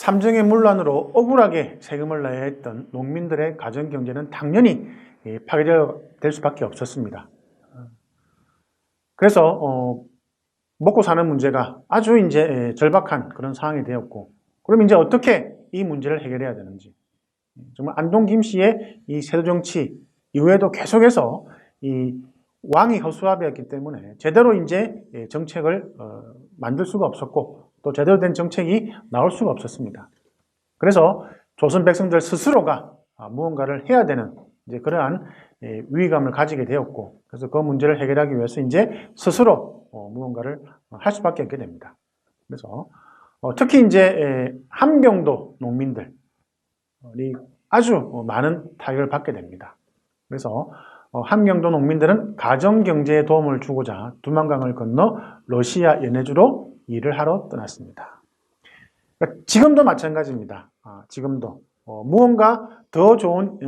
삼정의 문란으로 억울하게 세금을 내야 했던 농민들의 가정경제는 당연히 파괴될 수밖에 없었습니다. 그래서 먹고 사는 문제가 아주 이제 절박한 그런 상황이 되었고, 그럼 이제 어떻게 이 문제를 해결해야 되는지, 정말 안동 김씨의 이 세도 정치 이후에도 계속해서 이 왕이 허수아비였기 때문에 제대로 이제 정책을 만들 수가 없었고, 또 제대로 된 정책이 나올 수가 없었습니다. 그래서 조선 백성들 스스로가 무언가를 해야 되는 이제 그러한 위기감을 가지게 되었고, 그래서 그 문제를 해결하기 위해서 이제 스스로 무언가를 할 수밖에 없게 됩니다. 그래서 특히 이제 함경도 농민들이 아주 많은 타격을 받게 됩니다. 그래서 함경도 농민들은 가정경제에 도움을 주고자 두만강을 건너 러시아 연해주로 일을 하러 떠났습니다. 그러니까 지금도 마찬가지입니다. 지금도 무언가 더 좋은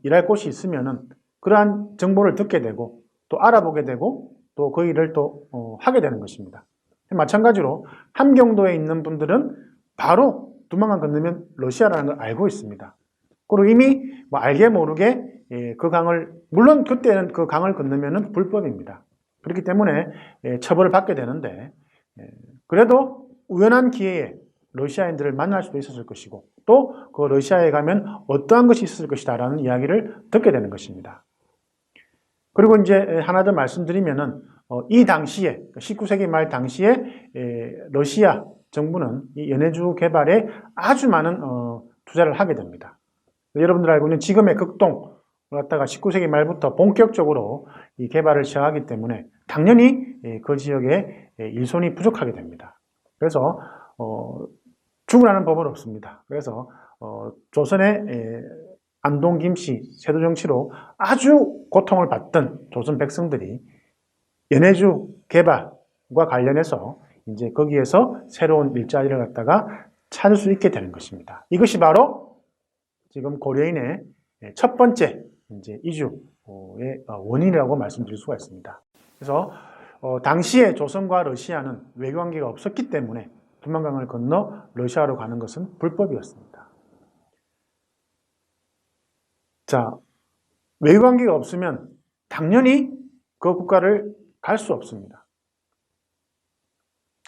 일할 곳이 있으면은 그러한 정보를 듣게 되고 또 알아보게 되고 또 그 일을 또 하게 되는 것입니다. 마찬가지로 함경도에 있는 분들은 바로 두만강 건너면 러시아라는 걸 알고 있습니다. 그리고 이미 뭐 알게 모르게 그 강을, 물론 그때는 그 강을 건너면은 불법입니다. 그렇기 때문에 처벌을 받게 되는데, 그래도 우연한 기회에 러시아인들을 만날 수도 있었을 것이고, 또 그 러시아에 가면 어떠한 것이 있을 것이다 라는 이야기를 듣게 되는 것입니다. 그리고 이제 하나 더 말씀드리면은 이 당시에 19세기 말 당시에 러시아 정부는 이 연해주 개발에 아주 많은 투자를 하게 됩니다. 여러분들 알고 있는 지금의 극동을 갖다가 19세기 말부터 본격적으로 이 개발을 시작하기 때문에 당연히 그 지역에 일손이 부족하게 됩니다. 그래서 죽으라는 법은 없습니다. 그래서 조선의 안동 김씨 세도 정치로 아주 고통을 받던 조선 백성들이 연해주 개발과 관련해서 이제 거기에서 새로운 일자리를 갖다가 찾을 수 있게 되는 것입니다. 이것이 바로 지금 고려인의 첫 번째 이제 이주의 원인이라고 말씀드릴 수가 있습니다. 그래서 당시에 조선과 러시아는 외교관계가 없었기 때문에 두만강을 건너 러시아로 가는 것은 불법이었습니다. 자, 외교관계가 없으면 당연히 그 국가를 갈 수 없습니다.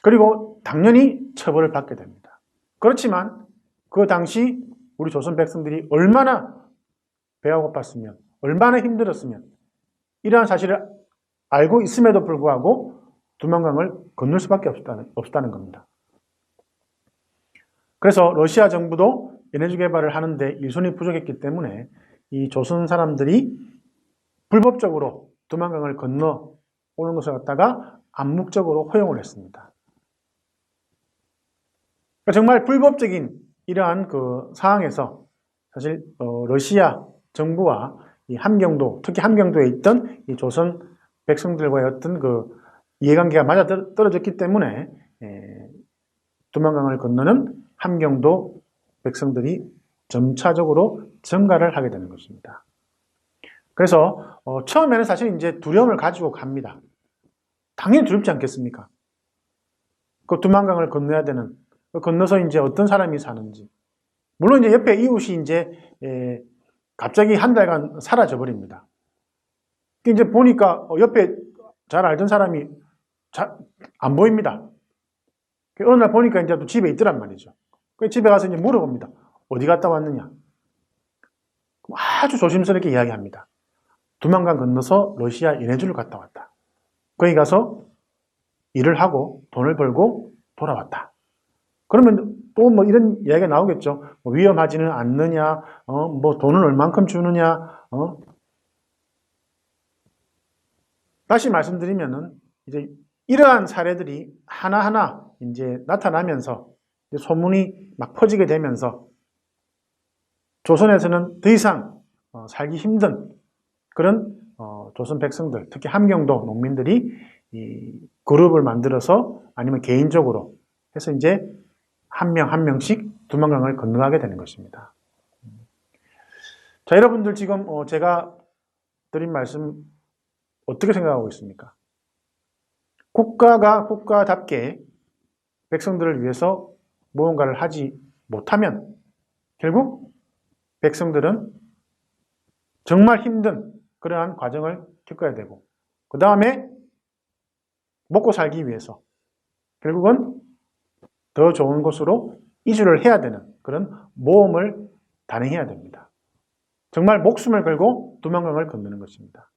그리고 당연히 처벌을 받게 됩니다. 그렇지만 그 당시 우리 조선 백성들이 얼마나 배가 고팠으면, 얼마나 힘들었으면 이러한 사실을 알고 있음에도 불구하고 두만강을 건널 수밖에 없다는 겁니다. 그래서 러시아 정부도 연해주 개발을 하는데 일손이 부족했기 때문에 이 조선 사람들이 불법적으로 두만강을 건너 오는 것을 갖다가 암묵적으로 허용을 했습니다. 그러니까 정말 불법적인 이러한 그 상황에서 사실 러시아 정부와 이 함경도, 특히 함경도에 있던 이 조선 백성들과의 어떤 그 이해관계가 맞아 떨어졌기 때문에 두만강을 건너는 함경도 백성들이 점차적으로 증가를 하게 되는 것입니다. 그래서 처음에는 사실 이제 두려움을 가지고 갑니다. 당연히 두렵지 않겠습니까? 그 두만강을 건너야 되는, 건너서 이제 어떤 사람이 사는지. 물론 이제 옆에 이웃이 이제 갑자기 한 달간 사라져 버립니다. 이제 보니까 옆에 잘 알던 사람이 안 보입니다. 어느 날 보니까 이제 또 집에 있더란 말이죠. 그 집에 가서 이제 물어봅니다. 어디 갔다 왔느냐? 아주 조심스럽게 이야기합니다. 두만강 건너서 러시아 연해주를 갔다 왔다. 거기 가서 일을 하고 돈을 벌고 돌아왔다. 그러면 또 뭐 이런 이야기가 나오겠죠. 뭐 위험하지는 않느냐, 뭐 돈을 얼만큼 주느냐, 다시 말씀드리면은 이제 이러한 사례들이 하나하나 이제 나타나면서 이제 소문이 막 퍼지게 되면서 조선에서는 더 이상 살기 힘든 그런 조선 백성들, 특히 함경도 농민들이 이 그룹을 만들어서 아니면 개인적으로 해서 이제 한 명 한 명씩 두만강을 건너가게 되는 것입니다. 자, 여러분들 지금 제가 드린 말씀 어떻게 생각하고 있습니까? 국가가 국가답게 백성들을 위해서 무언가를 하지 못하면 결국 백성들은 정말 힘든 그러한 과정을 겪어야 되고 그 다음에 먹고 살기 위해서 결국은 더 좋은 곳으로 이주를 해야 되는 그런 모험을 단행해야 됩니다. 정말 목숨을 걸고 두만강을 건너는 것입니다.